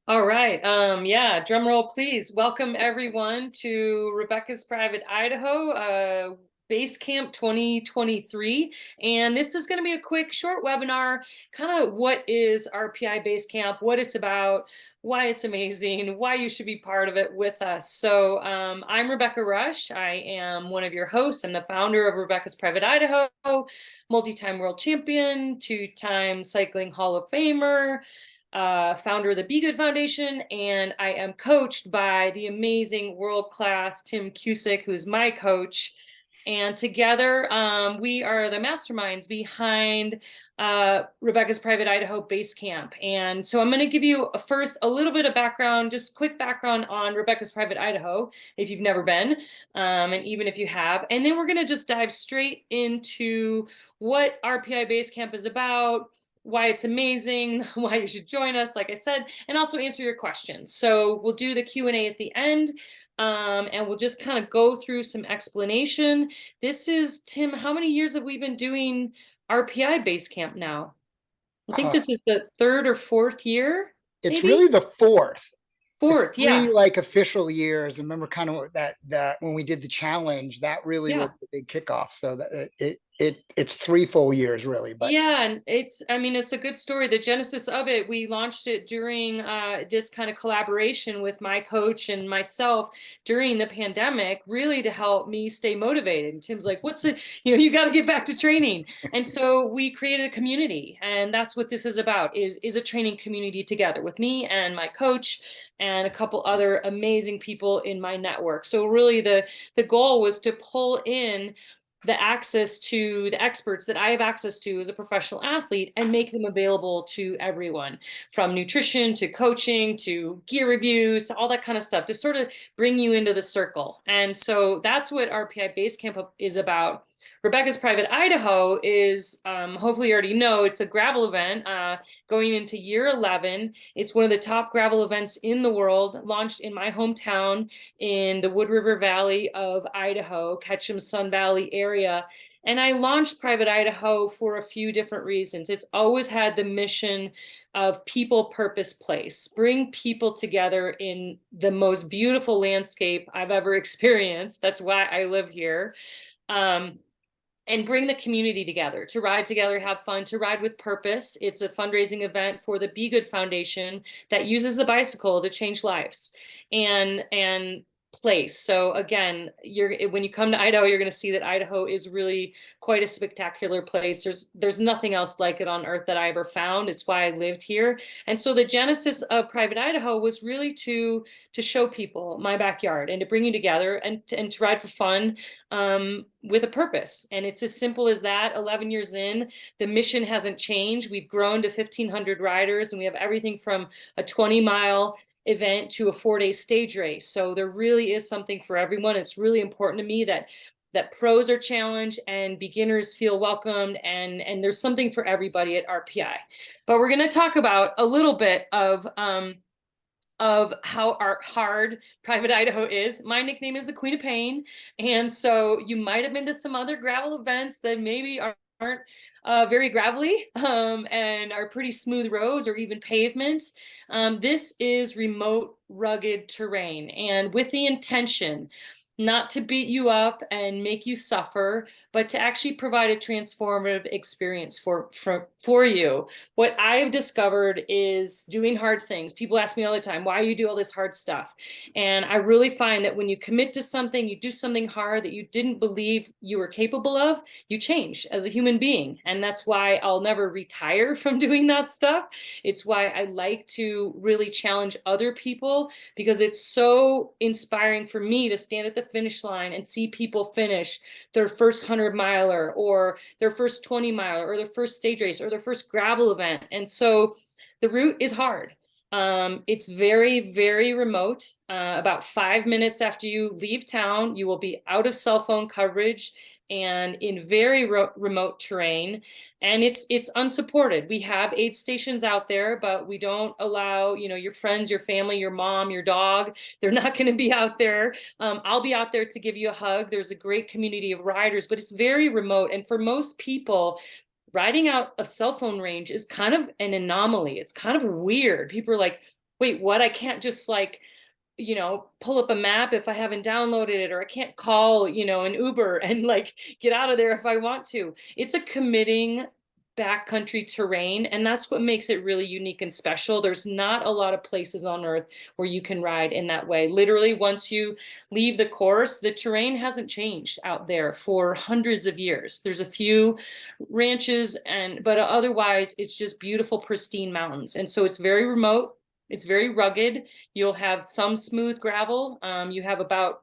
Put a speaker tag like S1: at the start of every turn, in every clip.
S1: All right. Yeah, drum roll, please. Welcome everyone to Rebecca's Private Idaho, Base Camp 2023. And this is going to be a quick, short webinar, kind of what is RPI BaseCamp, what it's about, why it's amazing, why you should be part of it with us. So I'm Rebecca Rusch. I am one of your hosts. I'm the founder of Rebecca's Private Idaho, multi-time world champion, two-time cycling Hall of Famer, founder of the Be Good Foundation, and I am coached by the amazing world-class Tim Cusick, who's my coach. And together, we are the masterminds behind Rebecca's Private Idaho Base Camp. And so I'm going to give you first a little bit of background, just quick background on Rebecca's Private Idaho, if you've never been, and even if you have. And then we're going to just dive straight into what RPI Base Camp is about, why it's amazing, why you should join us, like I said, and also answer your questions. So we'll do the Q&A at the end, and we'll just kind of go through some explanation. This is, Tim, how many years have we been doing RPI Basecamp now? I think
S2: Uh,
S1: this is the third or fourth year,
S2: it's
S1: maybe?
S2: really the fourth. It's
S1: Fourth,
S2: three
S1: yeah.
S2: like official years. I remember kind of that when we did the challenge, that really was
S1: Yeah.
S2: the big kickoff. So that it's 3 full years really. But
S1: Yeah, and I mean, it's a good story. The genesis of it, we launched it during this kind of collaboration with my coach and myself during the pandemic, really to help me stay motivated. And Tim's like, what's it? You got to get back to training. And so we created a community, and that's what this is about, is a training community together with me and my coach and a couple other amazing people in my network. So really the goal was to pull in the access to the experts that I have access to as a professional athlete and make them available to everyone, from nutrition to coaching to gear reviews to all that kind of stuff, to sort of bring you into the circle. And so that's what RPI Basecamp is about. Rebecca's Private Idaho is, hopefully you already know, it's a gravel event going into year 11. It's one of the top gravel events in the world, launched in my hometown in the Wood River Valley of Idaho, Ketchum Sun Valley area. And I launched Private Idaho for a few different reasons. It's always had the mission of people, purpose, place. Bring people together in the most beautiful landscape I've ever experienced. That's why I live here. Um, and bring the community together to ride together, have fun, to ride with purpose. It's a fundraising event for the Be Good Foundation that uses the bicycle to change lives and place. So again, when you come to Idaho, you're going to see that Idaho is really quite a spectacular place. There's nothing else like it on earth that I ever found. It's why I lived here. And so the genesis of Private Idaho was really to show people my backyard and to bring you together and to ride for fun, with a purpose. And it's as simple as that. 11 years in, the mission hasn't changed. We've grown to 1,500 riders, and we have everything from a 20-mile event to a 4-day stage race. So there really is something for everyone. It's really important to me that pros are challenged and beginners feel welcomed, and there's something for everybody at RPI. But we're going to talk about a little bit of how hard Private Idaho is. My nickname is the Queen of Pain. And so you might have been to some other gravel events that maybe aren't very gravelly, and are pretty smooth roads or even pavement. This is remote, rugged terrain, and with the intention not to beat you up and make you suffer, but to actually provide a transformative experience for you. What I've discovered is doing hard things. People ask me all the time, why you do all this hard stuff? And I really find that when you commit to something, you do something hard that you didn't believe you were capable of, you change as a human being. And that's why I'll never retire from doing that stuff. It's why I like to really challenge other people, because it's so inspiring for me to stand at the finish line and see people finish their first 100-miler or their first 20-miler or their first stage race or their first gravel event. And so the route is hard. It's very, very remote. About 5 minutes after you leave town, you will be out of cell phone coverage and in very remote terrain, and it's unsupported. We have aid stations out there, but we don't allow, your friends, your family, your mom, your dog. They're not going to be out there. I'll be out there to give you a hug. There's a great community of riders, but it's very remote. And for most people, riding out a cell phone range is kind of an anomaly. It's kind of weird. People are like, wait, what? I can't just like, pull up a map if I haven't downloaded it, or I can't call, an Uber and like get out of there if I want to. It's a committing backcountry terrain, and that's what makes it really unique and special. There's not a lot of places on earth where you can ride in that way. Literally, once you leave the course, the terrain hasn't changed out there for hundreds of years. There's a few ranches but otherwise it's just beautiful, pristine mountains. And so it's very remote. It's very rugged. You'll have some smooth gravel. You have about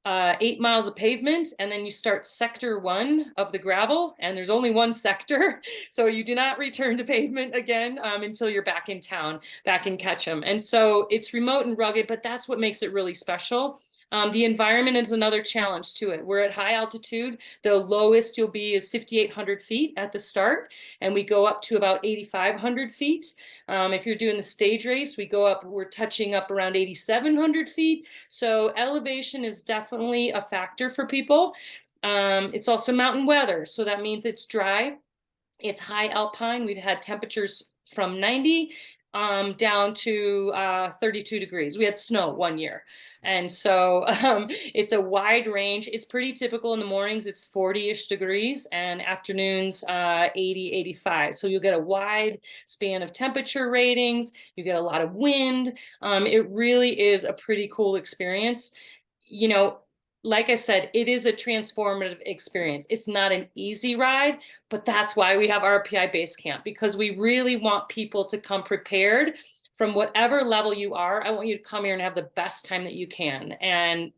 S1: 8 miles of pavement, and then you start sector 1 of the gravel, and there's only one sector. So you do not return to pavement again until you're back in town, back in Ketchum. And so it's remote and rugged, but that's what makes it really special. The environment is another challenge to it. We're at high altitude. The lowest you'll be is 5,800 feet at the start, and we go up to about 8,500 feet. If you're doing the stage race, we're touching up around 8,700 feet. So elevation is definitely a factor for people. It's also mountain weather. So that means it's dry. It's high alpine. We've had temperatures from 90 down to 32 degrees. We had snow one year. And so it's a wide range. It's pretty typical in the mornings. It's 40-ish degrees, and afternoons 80, 85. So you'll get a wide span of temperature ratings. You get a lot of wind. It really is a pretty cool experience. You know, like I said, it is a transformative experience. It's not an easy ride, but that's why we have RPI BaseCamp, because we really want people to come prepared from whatever level you are. I want you to come here and have the best time that you can. And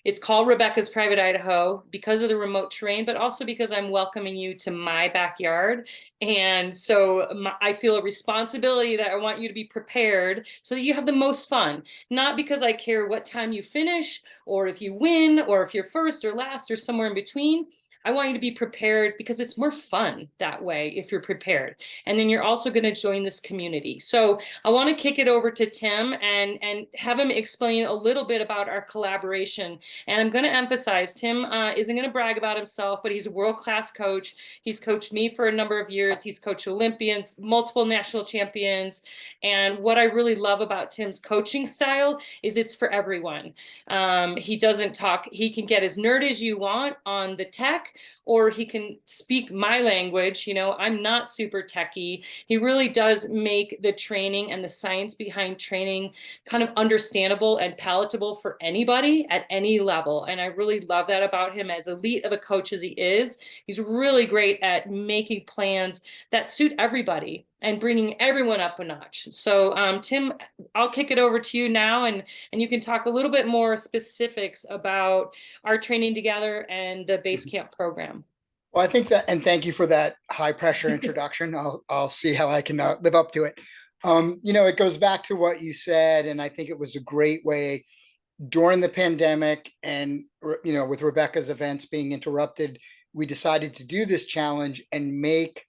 S1: it's called Rebecca's Private Idaho because of the remote terrain, but also because I'm welcoming you to my backyard. And so I feel a responsibility that I want you to be prepared so that you have the most fun, not because I care what time you finish or if you win or if you're first or last or somewhere in between. I want you to be prepared because it's more fun that way if you're prepared. And then you're also going to join this community. So I want to kick it over to Tim and have him explain a little bit about our collaboration. And I'm going to emphasize, Tim isn't going to brag about himself, but he's a world-class coach. He's coached me for a number of years. He's coached Olympians, multiple national champions. And what I really love about Tim's coaching style is it's for everyone. He doesn't talk, he can get as nerd as you want on the tech, or he can speak my language. I'm not super techy. He really does make the training and the science behind training kind of understandable and palatable for anybody at any level. And I really love that about him. As elite of a coach as he is, he's really great at making plans that suit everybody and bringing everyone up a notch. So Tim, I'll kick it over to you now, and you can talk a little bit more specifics about our training together and the BaseCamp program.
S2: Well, I think that, and thank you for that high pressure introduction. I'll see how I can live up to it. It goes back to what you said, and I think it was a great way during the pandemic, and with Rebecca's events being interrupted, we decided to do this challenge and make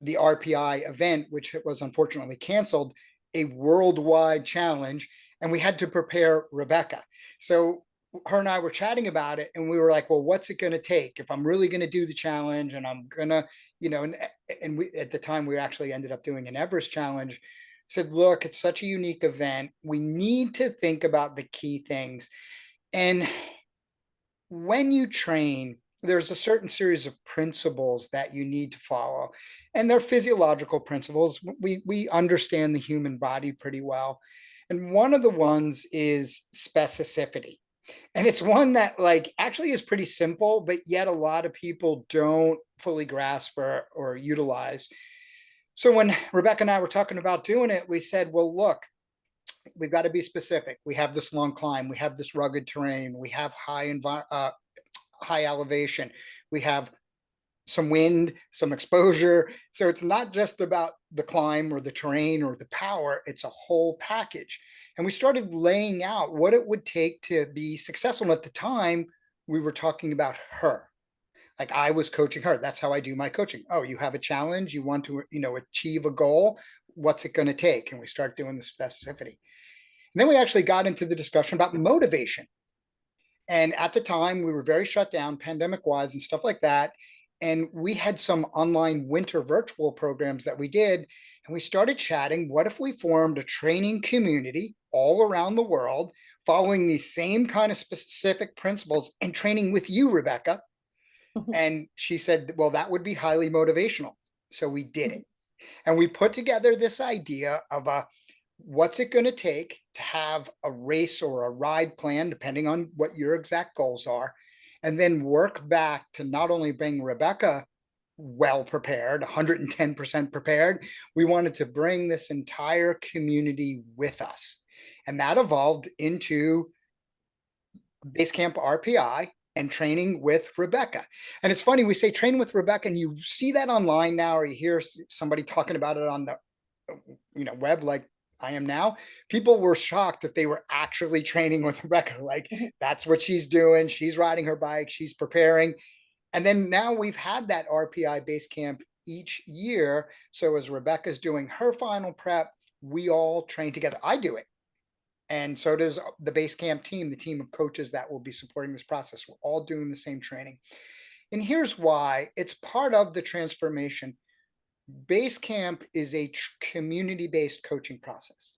S2: the RPI event, which was unfortunately canceled, a worldwide challenge. And we had to prepare Rebecca. So her and I were chatting about it, and we were like, well, what's it going to take if I'm really going to do the challenge? And I'm going to, and we, at the time, we actually ended up doing an Everest challenge. Said, look, it's such a unique event. We need to think about the key things. And when you train, there's a certain series of principles that you need to follow, and they're physiological principles. We understand the human body pretty well, and one of the ones is specificity. And it's one that actually is pretty simple, but yet a lot of people don't fully grasp or utilize. So when Rebecca and I were talking about doing it, we said, well, look, we've got to be specific. We have this long climb, we have this rugged terrain, we have high elevation, we have some wind, some exposure. So it's not just about the climb or the terrain or the power, it's a whole package. And we started laying out what it would take to be successful. And at the time, we were talking about her. Like, I was coaching her. That's how I do my coaching. Oh, you have a challenge, you want to, achieve a goal. What's it going to take? And we start doing the specificity. And then we actually got into the discussion about motivation. And at the time, we were very shut down, pandemic wise and stuff like that. And we had some online winter virtual programs that we did. And we started chatting. What if we formed a training community all around the world, following these same kind of specific principles and training with you, Rebecca? And she said, well, that would be highly motivational. So we did it. And we put together this idea of what's it going to take to have a race or a ride plan, depending on what your exact goals are, and then work back to not only bring Rebecca well prepared, 110% prepared. We wanted to bring this entire community with us. And that evolved into Basecamp RPI and training with Rebecca. And it's funny, we say train with Rebecca, and you see that online now, or you hear somebody talking about it on the web, like I am now. People were shocked that they were actually training with Rebecca. Like, that's what she's doing. She's riding her bike, she's preparing. And then now we've had that RPI Basecamp each year. So as Rebecca's doing her final prep, we all train together. I do it. And so does the Basecamp team, the team of coaches that will be supporting this process. We're all doing the same training. And here's why: it's part of the transformation. Basecamp is a community-based coaching process.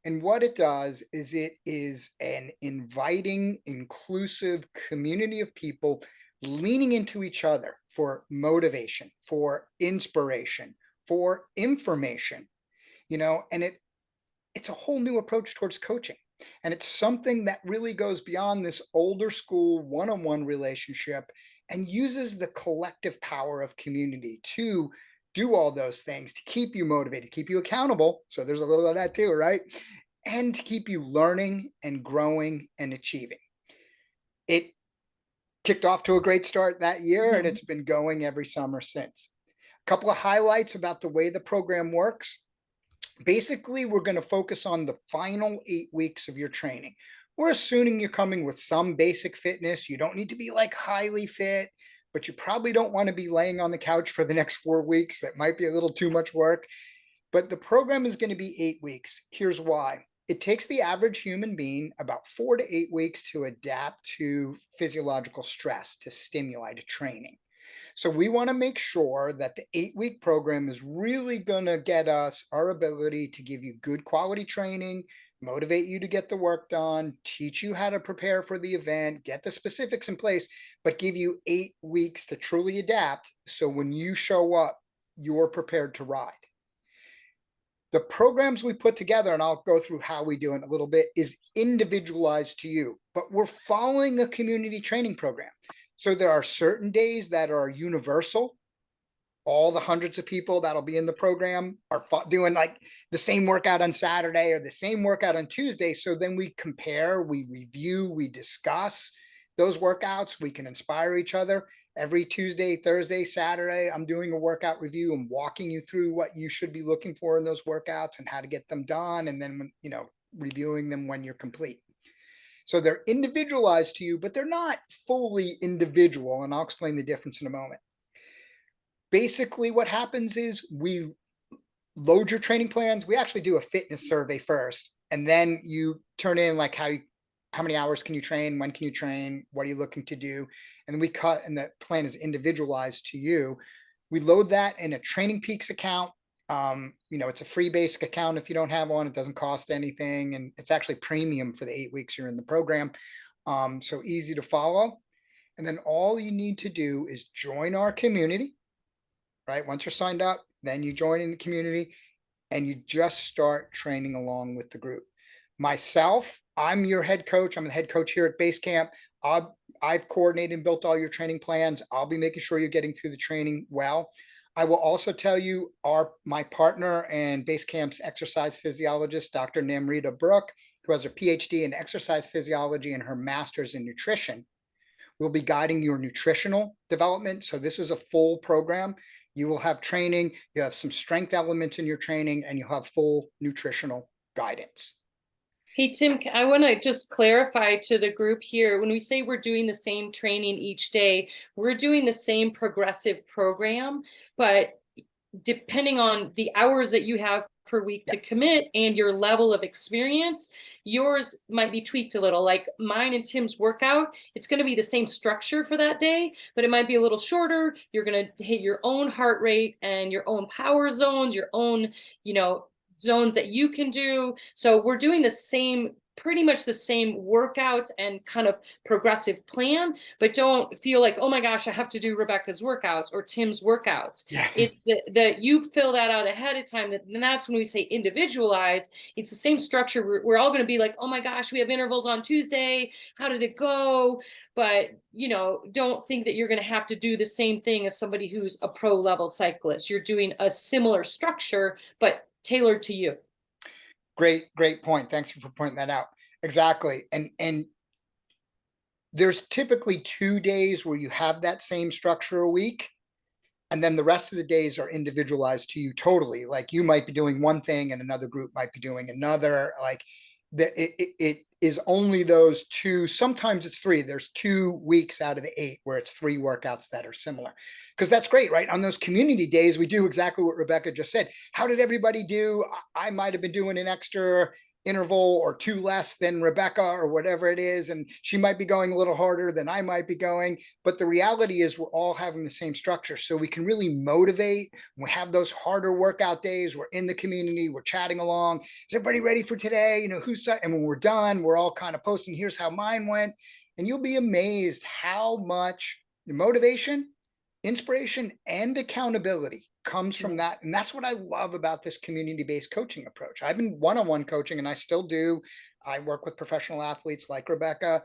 S2: And what it does is it is an inviting, inclusive community of people leaning into each other for motivation, for inspiration, for information, and it's a whole new approach towards coaching. And it's something that really goes beyond this older school one-on-one relationship and uses the collective power of community to do all those things, to keep you motivated, keep you accountable. So there's a little of that too, right? And to keep you learning and growing and achieving. It kicked off to a great start that year, and it's been going every summer since. A couple of highlights about the way the program works. Basically, we're going to focus on the final 8 weeks of your training. We're assuming you're coming with some basic fitness. You don't need to be like highly fit, but you probably don't want to be laying on the couch for the next 4 weeks. That might be a little too much work. But the program is going to be 8 weeks. Here's why. It takes the average human being about 4 to 8 weeks to adapt to physiological stress, to stimuli, to training. So we want to make sure that the 8-week program is really going to get us our ability to give you good quality training, motivate you to get the work done, teach you how to prepare for the event, get the specifics in place, but give you 8 weeks to truly adapt. So when you show up, you're prepared to ride. The programs we put together, and I'll go through how we do it in a little bit, is individualized to you, but we're following a community training program. So there are certain days that are universal. All the hundreds of people that'll be in the program are doing like the same workout on Saturday or the same workout on Tuesday. So then we compare, we review, we discuss those workouts. We can inspire each other. Every Tuesday, Thursday, Saturday, I'm doing a workout review. I'm walking you through what you should be looking for in those workouts and how to get them done. And then, reviewing them when you're complete. So they're individualized to you, but they're not fully individual. And I'll explain the difference in a moment. Basically, what happens is we load your training plans. We actually do a fitness survey first, and then you turn in like how many hours can you train, when can you train, what are you looking to do, and we cut, and the plan is individualized to you. We load that in a Training Peaks account. It's a free basic account. If you don't have one, it doesn't cost anything, and it's actually premium for the 8 weeks you're in the program. So easy to follow. And then all you need to do is join our community, right? Once you're signed up, then you join in the community and you just start training along with the group. Myself, I'm your head coach. I'm the head coach here at Basecamp. I've coordinated and built all your training plans. I'll be making sure you're getting through the training well. I will also tell you my partner and Basecamp's exercise physiologist, Dr. Namrita Brook, who has her PhD in exercise physiology and her master's in nutrition, will be guiding your nutritional development. So this is a full program. You will have training, you have some strength elements in your training, and you'll have full nutritional guidance.
S1: Hey, Tim, I want to just clarify to the group here, when we say we're doing the same training each day, we're doing the same progressive program, but depending on the hours that you have per week
S2: Yeah.
S1: to commit and your level of experience, yours might be tweaked a little. Like mine and Tim's workout, it's going to be the same structure for that day, but it might be a little shorter. You're going to hit your own heart rate and your own power zones, your own, zones that you can do. So we're doing the same, pretty much the same workouts and kind of progressive plan, but don't feel like, oh my gosh, I have to do Rebecca's workouts or Tim's workouts.
S2: Yeah.
S1: It's that you fill that out ahead of time. And that's when we say individualize. It's the same structure. We're all going to be like, oh my gosh, we have intervals on Tuesday. How did it go? But, don't think that you're going to have to do the same thing as somebody who's a pro level cyclist. You're doing a similar structure, but tailored to you.
S2: Great point. Thanks for pointing that out. Exactly. And there's typically 2 days where you have that same structure a week. And then the rest of the days are individualized to you totally. Like you might be doing one thing and another group might be doing another. Like it is only those two. Sometimes it's three. There's 2 weeks out of the 8 where it's 3 workouts that are similar. Because that's great, right? On those community days, we do exactly what Rebecca just said. How did everybody do? I might have been doing an extra interval or 2 less than Rebecca or whatever it is. And she might be going a little harder than I might be going. But the reality is we're all having the same structure. So we can really motivate. We have those harder workout days. We're in the community. We're chatting along. Is everybody ready for today? And when we're done, we're all kind of posting, here's how mine went. And you'll be amazed how much the motivation, inspiration, and accountability comes from that. And that's what I love about this community-based coaching approach. I've been one-on-one coaching and I still do. I work with professional athletes like Rebecca,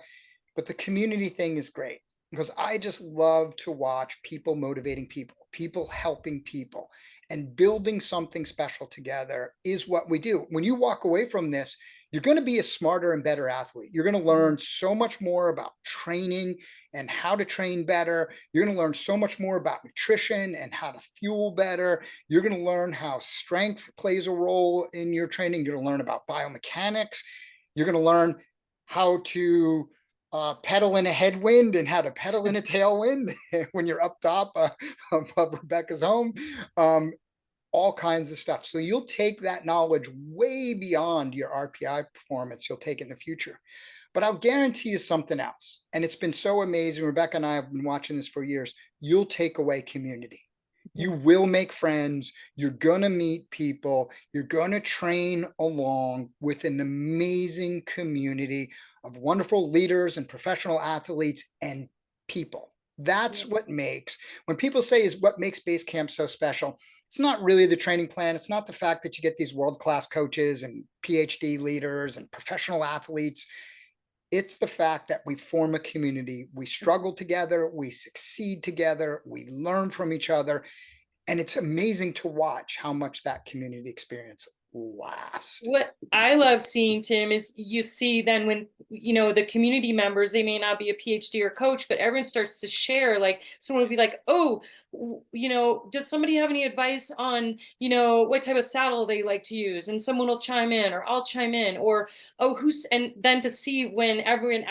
S2: but the community thing is great because I just love to watch people motivating people, people helping people, and building something special together is what we do. When you walk away from this, you're going to be a smarter and better athlete. You're going to learn so much more about training and how to train better. You're going to learn so much more about nutrition and how to fuel better. You're going to learn how strength plays a role in your training. You're going to learn about biomechanics. You're going to learn how to pedal in a headwind and how to pedal in a tailwind when you're up top of Rebecca's home. All kinds of stuff. So you'll take that knowledge way beyond your RPI performance. You'll take it in the future. But I'll guarantee you something else. And it's been so amazing. Rebecca and I have been watching this for years. You'll take away community. You will make friends. You're going to meet people. You're going to train along with an amazing community of wonderful leaders and professional athletes and people. That's what makes, when people say is what makes BaseCamp so special, it's not really the training plan. It's not the fact that you get these world-class coaches and PhD leaders and professional athletes. It's the fact that we form a community. We struggle together. We succeed together. We learn from each other. And it's amazing to watch how much that community experience lasts.
S1: What I love seeing, Tim, is you see then when, the community members, they may not be a PhD or coach, but everyone starts to share, like someone would be like, oh, does somebody have any advice on, what type of saddle they like to use? And someone will chime in, or I'll chime in, or, oh, and then to see when everyone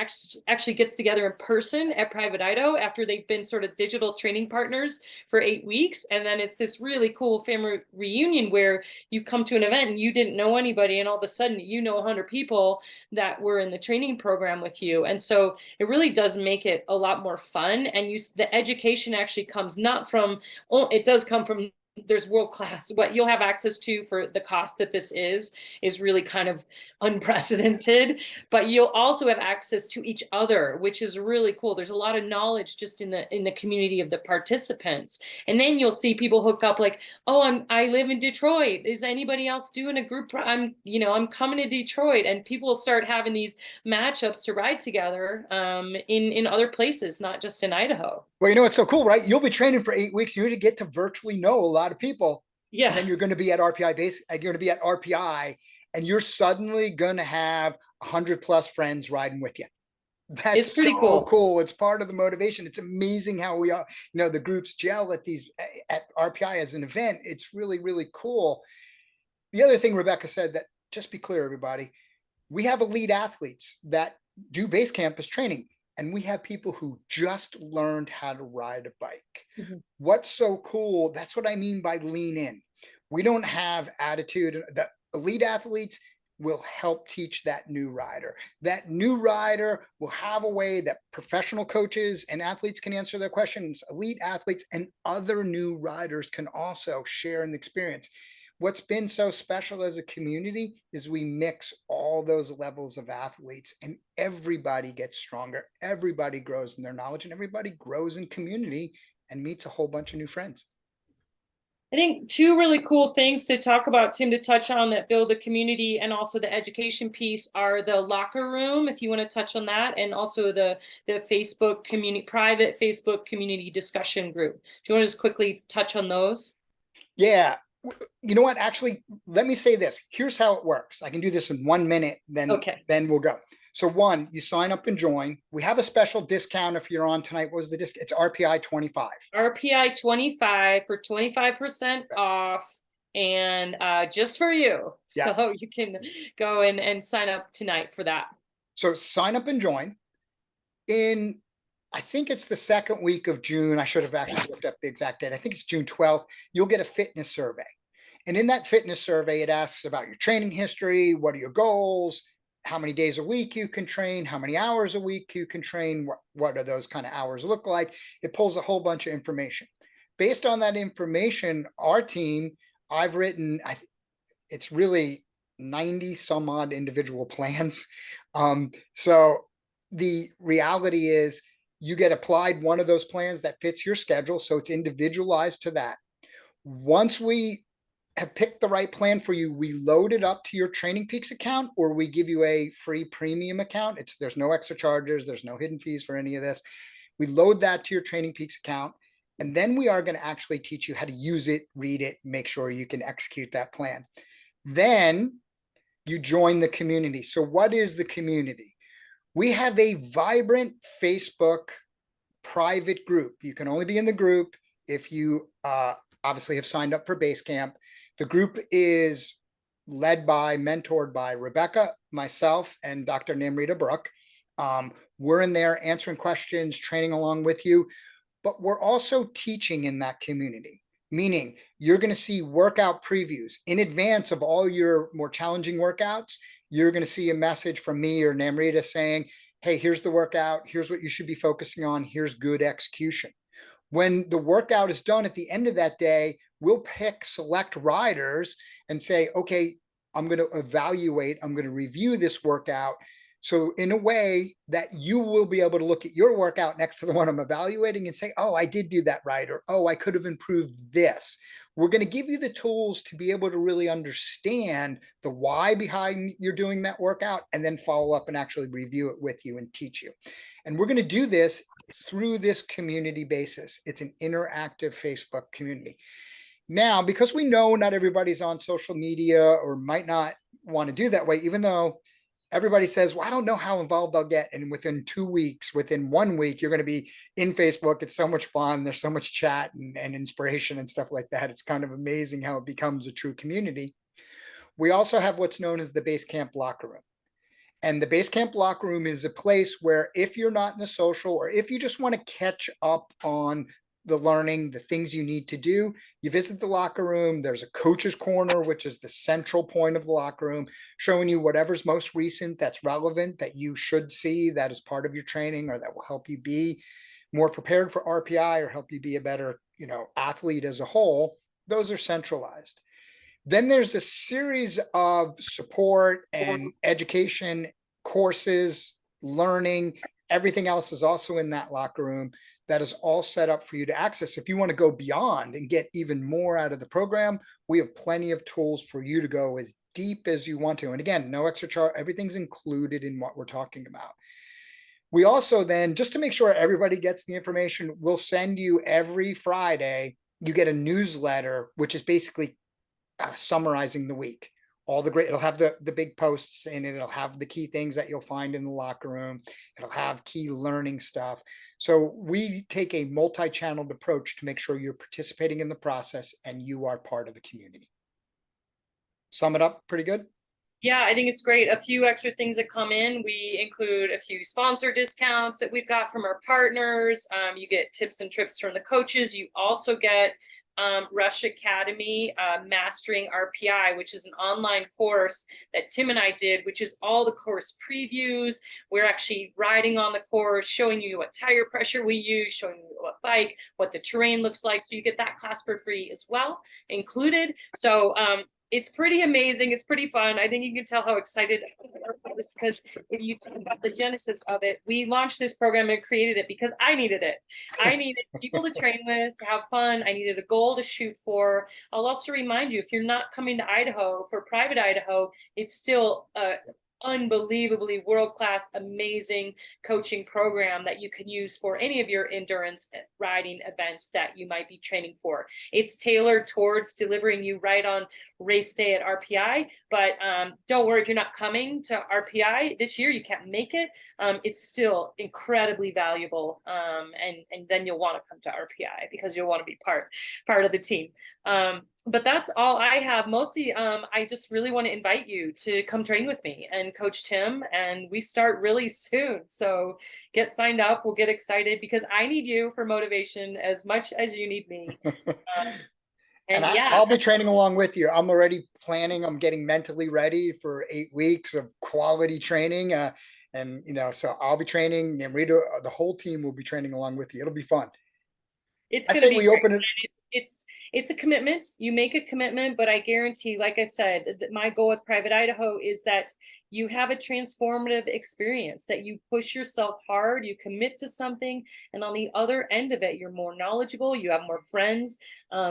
S1: actually gets together in person at Private Ido after they've been sort of digital training partners for 8 weeks. And then it's this really cool family reunion where you come to an event and you didn't know anybody, and all of a sudden 100 people that were in the training program with you. And so it really does make it a lot more fun. And the education actually comes not from, it does come from, there's world class. What you'll have access to for the cost that this is really kind of unprecedented, but you'll also have access to each other, which is really cool. There's a lot of knowledge just in the community of the participants. And then you'll see people hook up like, oh, I live in Detroit. Is anybody else doing a group? I'm coming to Detroit, and people will start having these matchups to ride together in other places, not just in Idaho.
S2: Well, it's so cool, right? You'll be training for 8 weeks. You're going to get to virtually know a lot of people.
S1: Yeah.
S2: And then you're going to be at RPI you're going to be at RPI, and you're suddenly going to have 100+ friends riding with you. That's
S1: pretty
S2: so
S1: cool.
S2: It's part of the motivation. It's amazing how we are, the groups gel at RPI as an event. It's really, really cool. The other thing Rebecca said, that just be clear, everybody, we have elite athletes that do base campus training. And we have people who just learned how to ride a bike. What's so cool? That's what I mean by lean in. We don't have attitude. The elite athletes will help teach that new rider. That new rider will have a way that professional coaches and athletes can answer their questions. Elite athletes and other new riders can also share an experience. What's been so special as a community is we mix all those levels of athletes and everybody gets stronger. Everybody grows in their knowledge and everybody grows in community and meets a whole bunch of new friends.
S1: I think two really cool things to talk about, Tim, to touch on that build the community and also the education piece are the locker room, if you want to touch on that, and also the Facebook community, private Facebook community discussion group. Do you want to just quickly touch on those?
S2: Yeah. You know what? Actually, let me say this. Here's how it works. I can do this in 1 minute,
S1: Okay.
S2: then we'll go. So one, you sign up and join. We have a special discount if you're on tonight. What was the discount? It's RPI 25.
S1: RPI 25 for 25% off, and just for you.
S2: Yeah.
S1: So you can go and sign up tonight for that.
S2: So sign up and join. In I think it's the second week of June. I should have actually looked up the exact date. I think it's June 12th. You'll get a fitness survey. And in that fitness survey, it asks about your training history, what are your goals, how many days a week you can train, how many hours a week you can train, what do those kind of hours look like. It pulls a whole bunch of information. Based on that information, our team, I've written, it's really 90 some odd individual plans. So the reality is you get applied one of those plans that fits your schedule. So it's individualized to that. Once we have picked the right plan for you, we load it up to your Training Peaks account, or we give you a free premium account. There's no extra charges, there's no hidden fees for any of this. We load that to your Training Peaks account, and then we are going to actually teach you how to use it, read it, make sure you can execute that plan. Then you join the community. So what is the community? We have a vibrant Facebook private group. You can only be in the group if you obviously have signed up for BaseCamp. The group is led by, mentored by Rebecca, myself, and Dr. Namrita Brook. We're in there answering questions, training along with you, but we're also teaching in that community, meaning you're going to see workout previews in advance of all your more challenging workouts. You're going to see a message from me or Namrita saying, hey, here's the workout, here's what you should be focusing on, here's good execution. When the workout is done at the end of that day, we'll pick select riders and say, okay, I'm going to evaluate, I'm going to review this workout. So in a way that you will be able to look at your workout next to the one I'm evaluating and say, oh, I did do that right, or oh, I could have improved this. We're going to give you the tools to be able to really understand the why behind you're doing that workout, and then follow up and actually review it with you and teach you. And we're going to do this through this community basis. It's an interactive Facebook community. Now, because we know not everybody's on social media or might not want to do that way, even though everybody says, well, I don't know how involved I'll get. And within 2 weeks, within 1 week, you're going to be in Facebook. It's so much fun. There's so much chat and inspiration and stuff like that. It's kind of amazing how it becomes a true community. We also have what's known as the BaseCamp locker room. And the BaseCamp locker room is a place where if you're not in the social, or if you just want to catch up on the learning, the things you need to do, you visit the locker room. There's a coach's corner, which is the central point of the locker room, showing you whatever's most recent that's relevant, that you should see, that is part of your training, or that will help you be more prepared for RPI or help you be a better, athlete as a whole. Those are centralized. Then there's a series of support and education courses, learning. Everything else is also in that locker room that is all set up for you to access. If you want to go beyond and get even more out of the program, we have plenty of tools for you to go as deep as you want to. And again, no extra charge, everything's included in what we're talking about. We also then, just to make sure everybody gets the information, we'll send you every Friday, you get a newsletter, which is basically summarizing the week. All the great, it'll have the big posts in it. It'll have the key things that you'll find in the locker room. It'll have key learning stuff. So we take a multi-channeled approach to make sure you're participating in the process and you are part of the community. Sum it up pretty good?
S1: Yeah, I think it's great. A few extra things that come in. We include a few sponsor discounts that we've got from our partners. You get tips and trips from the coaches. You also get Rusch Academy, Mastering RPI, which is an online course that Tim and I did, which is all the course previews. We're actually riding on the course, showing you what tire pressure we use, showing you what bike, what the terrain looks like. So you get that class for free as well, included. So it's pretty amazing. It's pretty fun. I think you can tell how excited I am, because if you think about the genesis of it, we launched this program and created it because I needed it. I needed people to train with, to have fun. I needed a goal to shoot for. I'll also remind you, if you're not coming to Idaho for private Idaho, it's still unbelievably world-class, amazing coaching program that you can use for any of your endurance riding events that you might be training for. It's tailored towards delivering you right on race day at RPI, but don't worry if you're not coming to RPI this year, you can't make it. It's still incredibly valuable, and then you'll want to come to RPI because you'll want to be part of the team. But that's all I have. Mostly, I just really want to invite you to come train with me and Coach Tim, and we start really soon. So get signed up. We'll get excited because I need you for motivation as much as you need me.
S2: And
S1: Yeah,
S2: I'll be training along with you. I'm already planning. I'm getting mentally ready for 8 weeks of quality training. And, so I'll be training, and Rita, the whole team will be training along with you. It'll be fun.
S1: it's
S2: I
S1: going to
S2: say
S1: be
S2: we
S1: great.
S2: open it.
S1: It's a commitment. You make a commitment, but I guarantee, like I said, that my goal with Private Idaho is that you have a transformative experience, that you push yourself hard, you commit to something, and on the other end of it, you're more knowledgeable, you have more friends,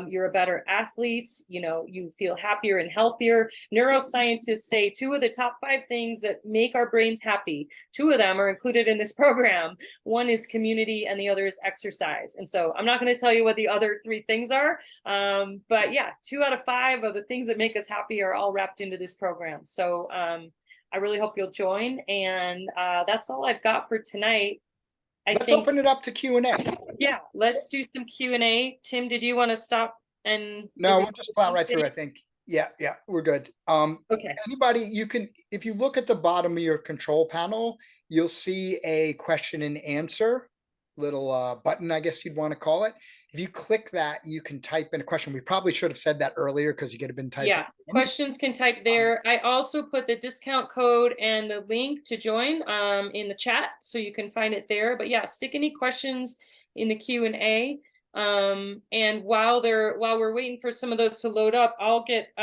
S1: you're a better athlete, you feel happier and healthier. Neuroscientists say 2 of the top 5 things that make our brains happy, 2 of them are included in this program. One is community and the other is exercise. And so I'm not going to tell you what the other 3 things are, but yeah, 2 out of 5 of the things that make us happy are all wrapped into this program. So I really hope you'll join, and that's all I've got for tonight.
S2: Let's open it up to Q&A.
S1: Yeah, let's do some Q&A. Tim, did you want to stop and
S2: No, we'll just plow right through, I think. Yeah, we're good.
S1: Okay.
S2: Anybody, if you look at the bottom of your control panel, you'll see a question and answer little button, I guess you'd want to call it. If you click that, you can type in a question. We probably should have said that earlier because you could have been typing.
S1: Yeah, questions can type there. I also put the discount code and the link to join in the chat, so you can find it there. But yeah, stick any questions in the Q&A. And while we're waiting for some of those to load up, I'll get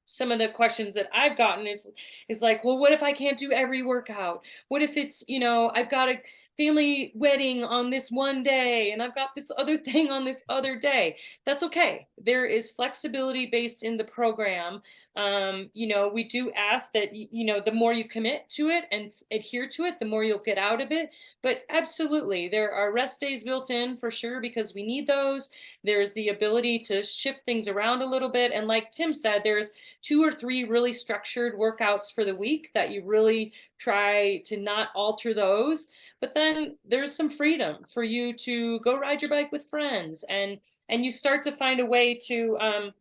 S1: some of the questions that I've gotten is like, well, what if I can't do every workout? What if it's, I've got a family wedding on this one day and I've got this other thing on this other day? That's okay. There is flexibility based in the program. We do ask that, the more you commit to it and adhere to it, the more you'll get out of it. But absolutely, there are rest days built in for sure, because we need those. There's the ability to shift things around a little bit. And like Tim said, there's 2 or 3 really structured workouts for the week that you really try to not alter those. But then there's some freedom for you to go ride your bike with friends, and you start to find a way to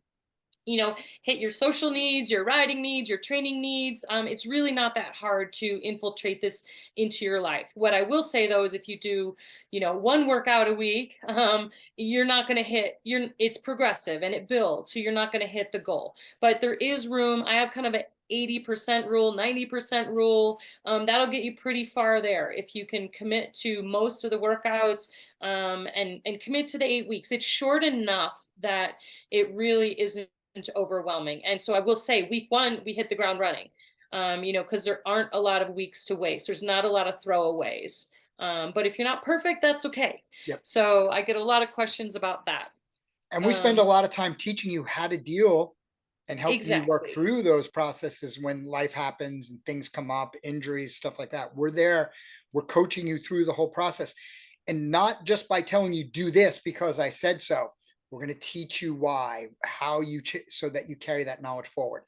S1: hit your social needs, your riding needs, your training needs. It's really not that hard to infiltrate this into your life. What I will say though is if you do, 1 workout a week, you're not going to it's progressive and it builds. So you're not going to hit the goal, but there is room. I have kind of an 80% rule, 90% rule. That'll get you pretty far there if you can commit to most of the workouts, and commit to the 8 weeks. It's short enough that it really isn't overwhelming. And so I will say week 1, we hit the ground running, because there aren't a lot of weeks to waste. There's not a lot of throwaways. But if you're not perfect, that's okay.
S2: Yep.
S1: So I get a lot of questions about that.
S2: And we spend a lot of time teaching you how to deal and helping you work
S1: Exactly.
S2: through those processes when life happens and things come up, injuries, stuff like that. We're there. We're coaching you through the whole process, and not just by telling you do this because I said so. We're going to teach you why, how so that you carry that knowledge forward.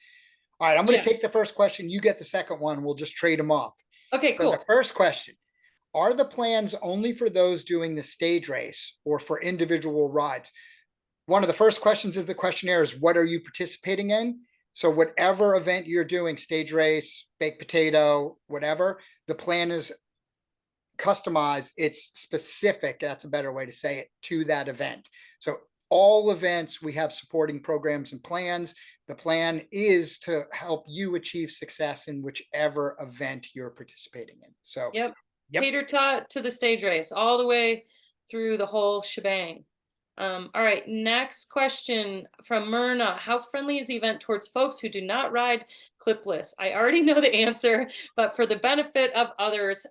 S2: All right, I'm going to take the first question. You get the second one. We'll just trade them off.
S1: Okay,
S2: So
S1: cool.
S2: the first question: are the plans only for those doing the stage race or for individual rides? One of the first questions of the questionnaire is, what are you participating in? So whatever event you're doing, stage race, baked potato, whatever, the plan is customized. It's specific. That's a better way to say it, to that event. So all events, we have supporting programs and plans. The plan is to help you achieve success in whichever event you're participating in. So,
S1: Yep.
S2: yep.
S1: Tater tot to the stage race, all the way through the whole shebang. All right, next question from Myrna. How friendly is the event towards folks who do not ride clipless? I already know the answer, but for the benefit of others.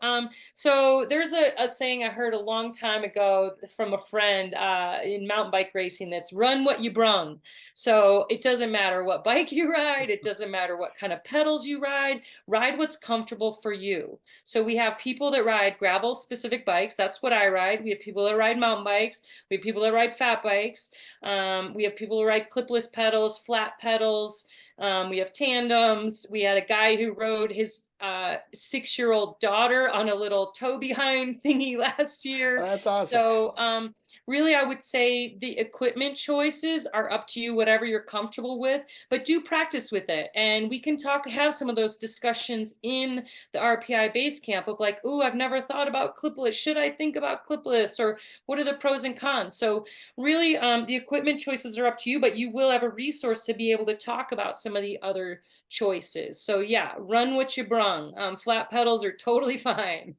S1: So there's a saying I heard a long time ago from a friend in mountain bike racing, that's run what you brung. So it doesn't matter what bike you ride, it doesn't matter what kind of pedals you ride what's comfortable for you. So we have people that ride gravel specific bikes. That's what I ride. We have people that ride mountain bikes. We have people that ride fat bikes. We have people who ride clipless pedals, flat pedals. We have tandems. We had a guy who rode his 6-year-old daughter on a little tow behind thingy last year.
S2: That's awesome.
S1: So really, I would say the equipment choices are up to you, whatever you're comfortable with, but do practice with it. And we can have some of those discussions in the RPI BaseCamp of like, oh, I've never thought about clipless. Should I think about clipless? Or what are the pros and cons? So really, the equipment choices are up to you, but you will have a resource to be able to talk about some of the other choices. So yeah, run what you brung. Flat pedals are totally fine.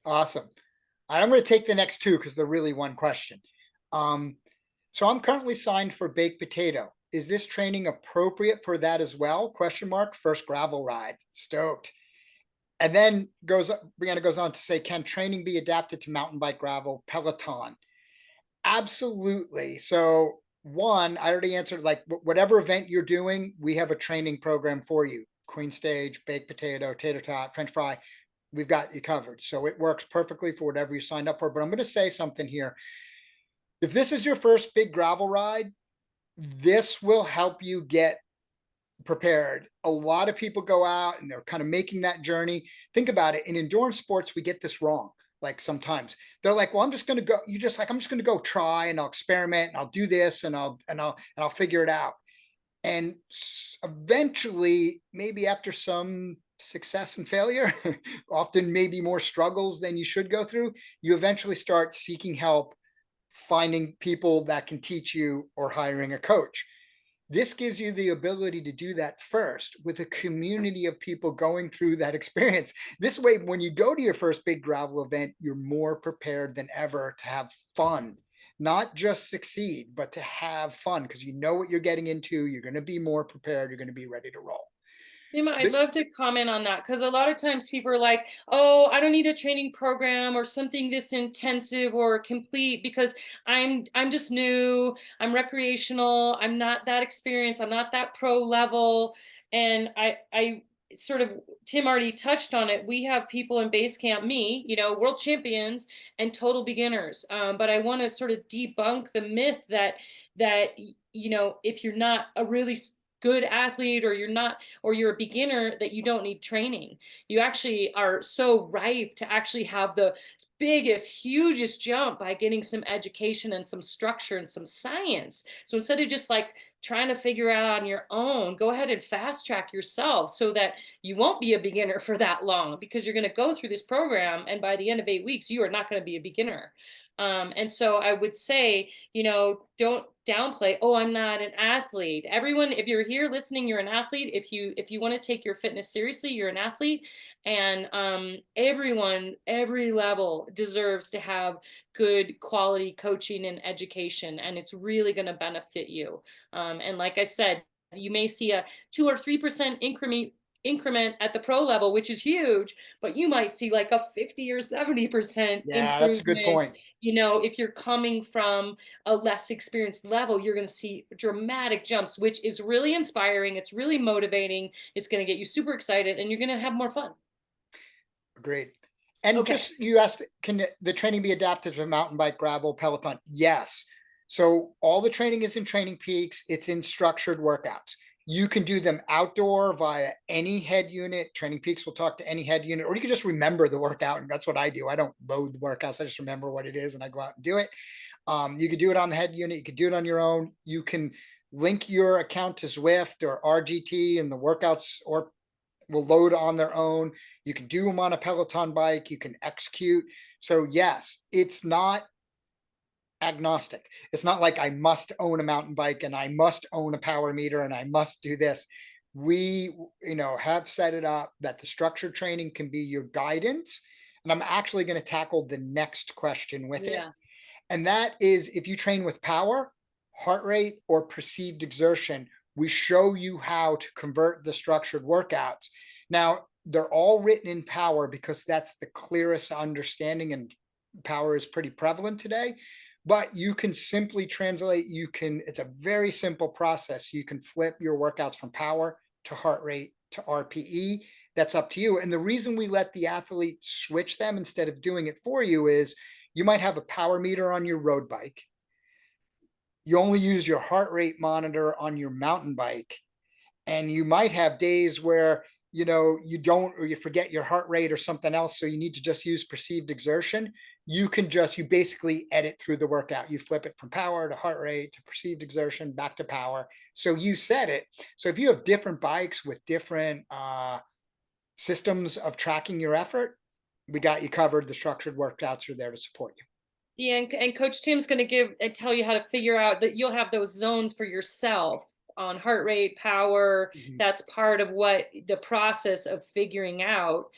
S2: Awesome. I'm going to take the next two because they're really one question. Um, so I'm currently signed for baked potato. Is this training appropriate for that as well? Question mark. First gravel ride. Stoked. And then Brianna goes on to say, can training be adapted to mountain bike, gravel, Peloton? Absolutely. So one, I already answered, like whatever event you're doing, we have a training program for you. Queen stage, baked potato, tater tot, French fry. We've got you covered. So it works perfectly for whatever you signed up for. But I'm going to say something here. If this is your first big gravel ride, this will help you get prepared. A lot of people go out and they're kind of making that journey. Think about it. In endurance sports, we get this wrong. Like sometimes they're like, well, I'm just going to go. You just like, I'm just going to go try and I'll experiment and I'll do this and I'll figure it out. And eventually, maybe after some success and failure, often maybe more struggles than you should go through, you eventually start seeking help, finding people that can teach you or hiring a coach. This gives you the ability to do that first with a community of people going through that experience. This way, when you go to your first big gravel event, you're more prepared than ever to have fun, not just succeed, but to have fun because you know what you're getting into. You're going to be more prepared. You're going to be ready to roll.
S1: Dima, I'd
S2: The,
S1: love to comment on that because a lot of times people are like, "Oh, I don't need a training program or something this intensive or complete because I'm just new. I'm recreational. I'm not that experienced. I'm not that pro level." And I sort of Tim already touched on it. We have people in base camp, me, world champions and total beginners. But I want to sort of debunk the myth that if you're not a really good athlete or you're a beginner, that you don't need training. You actually are so ripe to actually have the biggest, hugest jump by getting some education and some structure and some science. So instead of just like trying to figure out on your own, go ahead and fast track yourself so that you won't be a beginner for that long, because you're going to go through this program and by the end of 8 weeks, you are not going to be a beginner. And so I would say, don't downplay, oh, I'm not an athlete. Everyone, if you're here listening, you're an athlete. If you want to take your fitness seriously, you're an athlete. And everyone, every level deserves to have good quality coaching and education, and it's really going to benefit you. And like I said, you may see a 2 or 3% increment at the pro level, which is huge, but you might see like a 50 or 70%
S2: yeah, that's a good
S1: improvement.
S2: point.
S1: If you're coming from a less experienced level, you're going to see dramatic jumps, which is really inspiring. It's really motivating. It's going to get you super excited and you're going to have more fun.
S2: Great. And
S1: Okay.
S2: just you asked, can the training be adapted to mountain bike, gravel, Peloton? Yes. So all the training is in Training Peaks. It's in structured workouts. You can do them outdoor via any head unit. Training Peaks will talk to any head unit, or you can just remember the workout. And that's what I do. I don't load the workouts. I just remember what it is and I go out and do it. You could do it on the head unit. You could do it on your own. You can link your account to Zwift or RGT and the workouts or will load on their own. You can do them on a Peloton bike. You can execute. So yes, it's not agnostic. It's not like I must own a mountain bike and I must own a power meter and I must do this. We, have set it up that the structured training can be your guidance. And I'm actually going to tackle the next question with it.
S1: Yeah.
S2: And that is, if you train with power, heart rate, or perceived exertion, we show you how to convert the structured workouts. Now, they're all written in power because that's the clearest understanding, and power is pretty prevalent today. But you can simply translate, it's a very simple process. You can flip your workouts from power to heart rate to RPE. That's up to you. And the reason we let the athlete switch them instead of doing it for you is you might have a power meter on your road bike. You only use your heart rate monitor on your mountain bike. And you might have days where, you don't, or you forget your heart rate or something else. So you need to just use perceived exertion. You basically edit through the workout. You flip it from power to heart rate to perceived exertion back to power. So you set it. So if you have different bikes with different systems of tracking your effort, we got you covered. The structured workouts are there to support you.
S1: Yeah, and Coach Tim's going to tell you how to figure out that you'll have those zones for yourself on heart rate, power.
S2: Mhm.
S1: That's part of what the process of figuring out,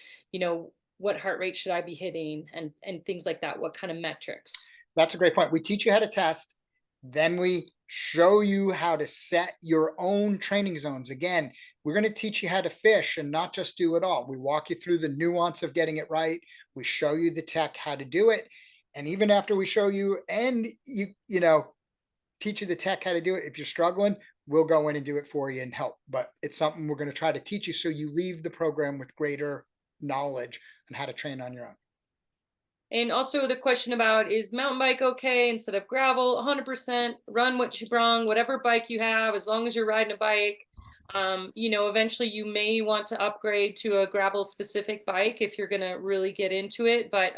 S1: what heart rate should I be hitting, and things like that. What kind of metrics?
S2: That's a great point. We teach you how to test, then we show you how to set your own training zones. Again, we're going to teach you how to fish and not just do it all. We walk you through the nuance of getting it right. We show you the tech, how to do it. And even after we show you and teach you the tech, how to do it, if you're struggling, we'll go in and do it for you and help. But it's something we're going to try to teach you so you leave the program with greater knowledge on how to train on your own.
S1: And also the question about, is mountain bike okay instead of gravel? 100% run what you brung, whatever bike you have, as long as you're riding a bike. Eventually you may want to upgrade to a gravel specific bike if you're going to really get into it. But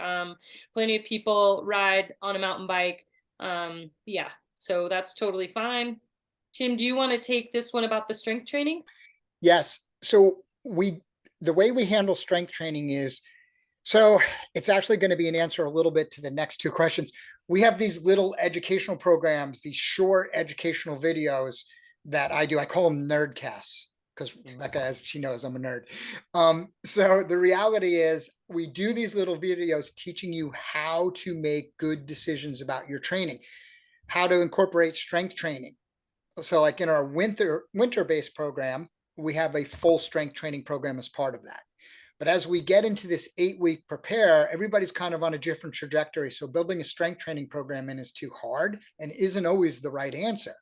S1: plenty of people ride on a mountain bike. Yeah, so that's totally fine. Tim, do you want to take this one about the strength training?
S2: Yes. So the way we handle strength training is, so it's actually going to be an answer a little bit to the next two questions. We have these little educational programs, these short educational videos that I do. I call them nerdcasts because Rebecca, as she knows, I'm a nerd. So the reality is we do these little videos teaching you how to make good decisions about your training, how to incorporate strength training. So like in our winter-based program, we have a full strength training program as part of that. But as we get into this 8-week prepare, everybody's kind of on a different trajectory. So building a strength training program in is too hard and isn't always the right answer.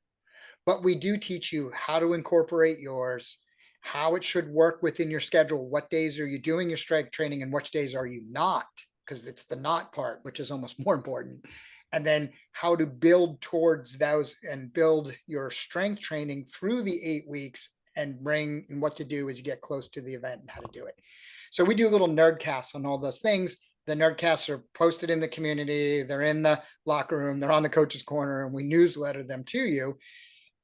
S2: But we do teach you how to incorporate yours, how it should work within your schedule. What days are you doing your strength training and which days are you not? Because it's the not part, which is almost more important. And then how to build towards those and build your strength training through the 8 weeks and what to do as you get close to the event and how to do it. So we do little nerdcasts on all those things. The nerdcasts are posted in the community. They're in the locker room. They're on the coach's corner, and we newsletter them to you.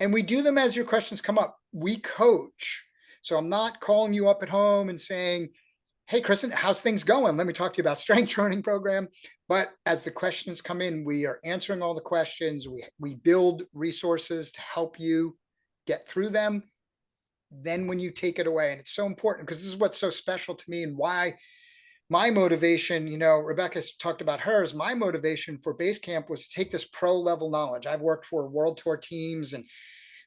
S2: And we do them as your questions come up. We coach. So I'm not calling you up at home and saying, hey, Kristen, how's things going? Let me talk to you about strength training program. But as the questions come in, we are answering all the questions. We build resources to help you get through them. Then when you take it away, and it's so important because this is what's so special to me and why my motivation, Rebecca's talked about hers. My motivation for BaseCamp was to take this pro level knowledge. I've worked for world tour teams and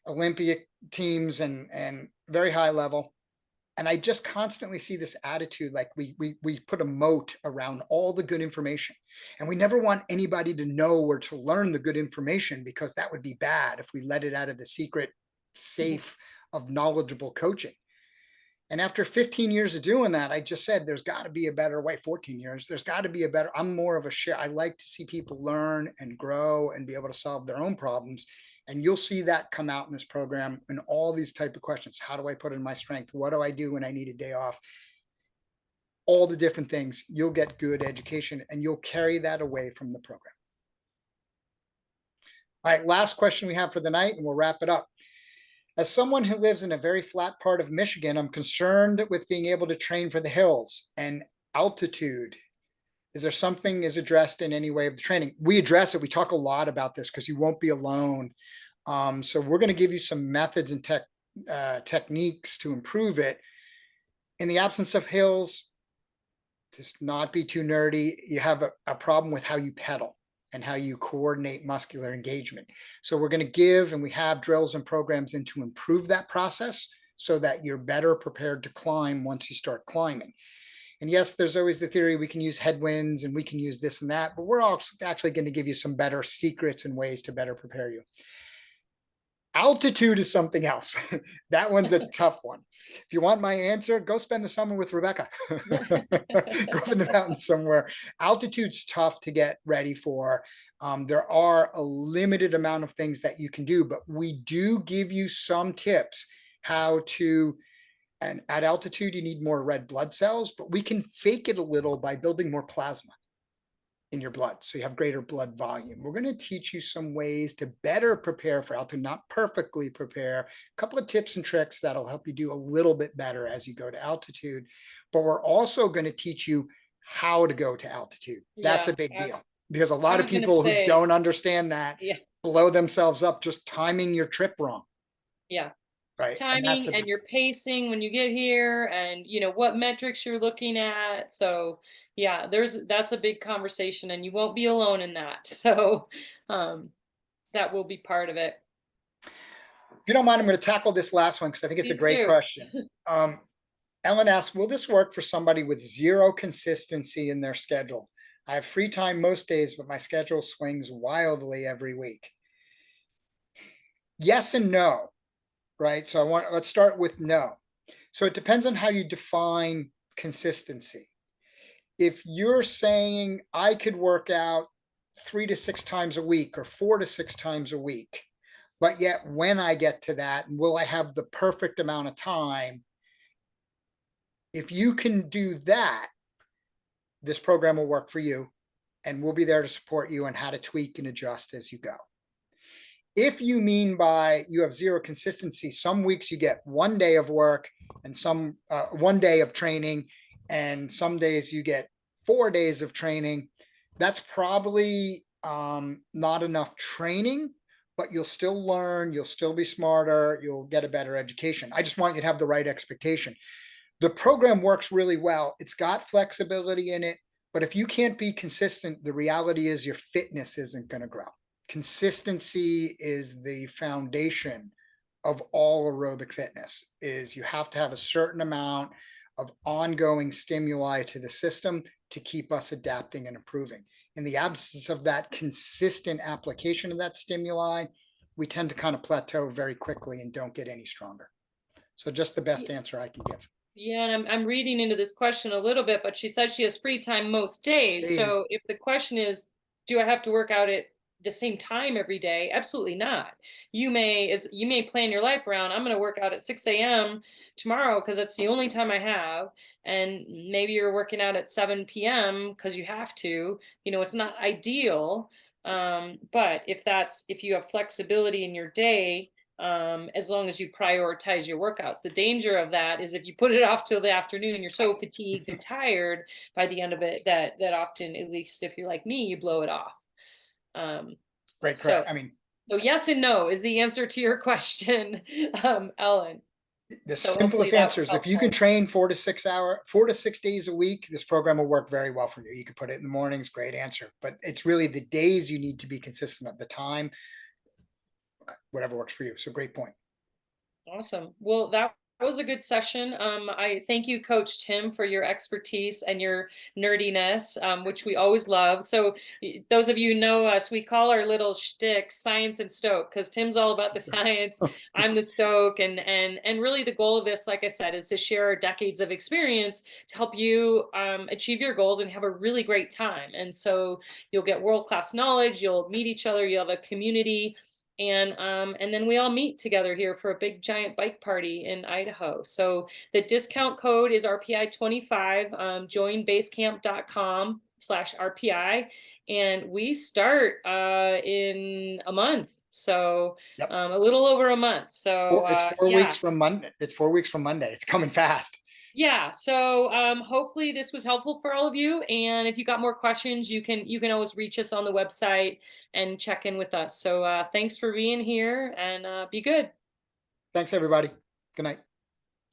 S2: Olympic teams and very high level. And I just constantly see this attitude like we put a moat around all the good information. And we never want anybody to know or to learn the good information because that would be bad if we let it out of the secret safe of knowledgeable coaching. And after 15 years of doing that, I just said, there's got to be a better way. 14 years, there's got to be a better. I'm more of a share. I like to see people learn and grow and be able to solve their own problems. And you'll see that come out in this program in all these type of questions. How do I put in my strength? What do I do when I need a day off? All the different things. You'll get good education and you'll carry that away from the program. All right, last question we have for the night, and we'll wrap it up. As someone who lives in a very flat part of Michigan, I'm concerned with being able to train for the hills and altitude. Is there something is addressed in any way of the training? We address it. We talk a lot about this because you won't be alone. So we're going to give you some methods and techniques to improve it. In the absence of hills, just not be too nerdy. You have a problem with how you pedal and how you coordinate muscular engagement. So we're going to give, and we have drills and programs in to improve that process so that you're better prepared to climb once you start climbing. And yes, there's always the theory we can use headwinds and we can use this and that, but we're also actually going to give you some better secrets and ways to better prepare you. Altitude is something else. That one's a tough one. If you want my answer, go spend the summer with Rebecca. Go up in the mountains somewhere. Altitude's tough to get ready for. There are a limited amount of things that you can do, but we do give you some tips how to, and at altitude, you need more red blood cells, but we can fake it a little by building more plasma in your blood, so you have greater blood volume. We're going to teach you some ways to better prepare for altitude, not perfectly prepare. A couple of tips and tricks that'll help you do a little bit better as you go to altitude. But we're also going to teach you how to go to altitude. That's a big deal because a lot of people who don't understand that blow themselves up just timing your trip wrong.
S1: Yeah.
S2: Right.
S1: Timing and your pacing when you get here, and what metrics you're looking at. So yeah, that's a big conversation, and you won't be alone in that. So that will be part of it.
S2: If you don't mind, I'm going to tackle this last one because I think it's a great question. Ellen asks, will this work for somebody with zero consistency in their schedule? I have free time most days, but my schedule swings wildly every week. Yes and no, right? So let's start with no. So it depends on how you define consistency. If you're saying I could work out 3 to 6 times a week or 4 to 6 times a week, but yet when I get to that, will I have the perfect amount of time? If you can do that, this program will work for you, and we'll be there to support you on how to tweak and adjust as you go. If you mean by you have zero consistency, some weeks you get 1 day of work and some 1 day of training, and some days you get 4 days of training, that's probably not enough training, but you'll still learn, you'll still be smarter, you'll get a better education. I just want you to have the right expectation. The program works really well. It's got flexibility in it, but if you can't be consistent, the reality is your fitness isn't going to grow. Consistency is the foundation of all aerobic fitness. Is you have to have a certain amount of ongoing stimuli to the system to keep us adapting and improving. In the absence of that consistent application of that stimuli, we tend to kind of plateau very quickly and don't get any stronger. So just the best answer I can give.
S1: Yeah, and I'm reading into this question a little bit, but she says she has free time most days. So if the question is, do I have to work out at the same time every day? Absolutely not. You may plan your life around, I'm going to work out at 6 a.m. tomorrow because that's the only time I have. And maybe you're working out at 7 p.m. because you have to. It's not ideal. But if you have flexibility in your day, as long as you prioritize your workouts. The danger of that is if you put it off till the afternoon, you're so fatigued and tired by the end of it that often, at least if you're like me, you blow it off.
S2: Right. So
S1: yes and no is the answer to your question, Ellen.
S2: The simplest answer is if you can train 4 to 6 days a week, this program will work very well for you. You can put it in the mornings, great answer. But it's really the days you need to be consistent at the time, whatever works for you. So great point.
S1: Awesome. Well, that was a good session. I thank you, Coach Tim, for your expertise and your nerdiness, which we always love. So those of you who know us, we call our little shtick science and stoke, because Tim's all about the science. I'm the stoke. And really the goal of this, like I said, is to share our decades of experience to help you achieve your goals and have a really great time. And so you'll get world-class knowledge, you'll meet each other, you'll have a community. And then we all meet together here for a big giant bike party in Idaho. So the discount code is RPI 25. Join basecamp.com/RPI, and we start in a month. So a little over a month. So
S2: it's 4 weeks from Monday. It's 4 weeks from Monday. It's coming fast.
S1: Yeah, so hopefully this was helpful for all of you. And if you got more questions, you can always reach us on the website and check in with us. So thanks for being here, and be good.
S2: Thanks, everybody. Good night.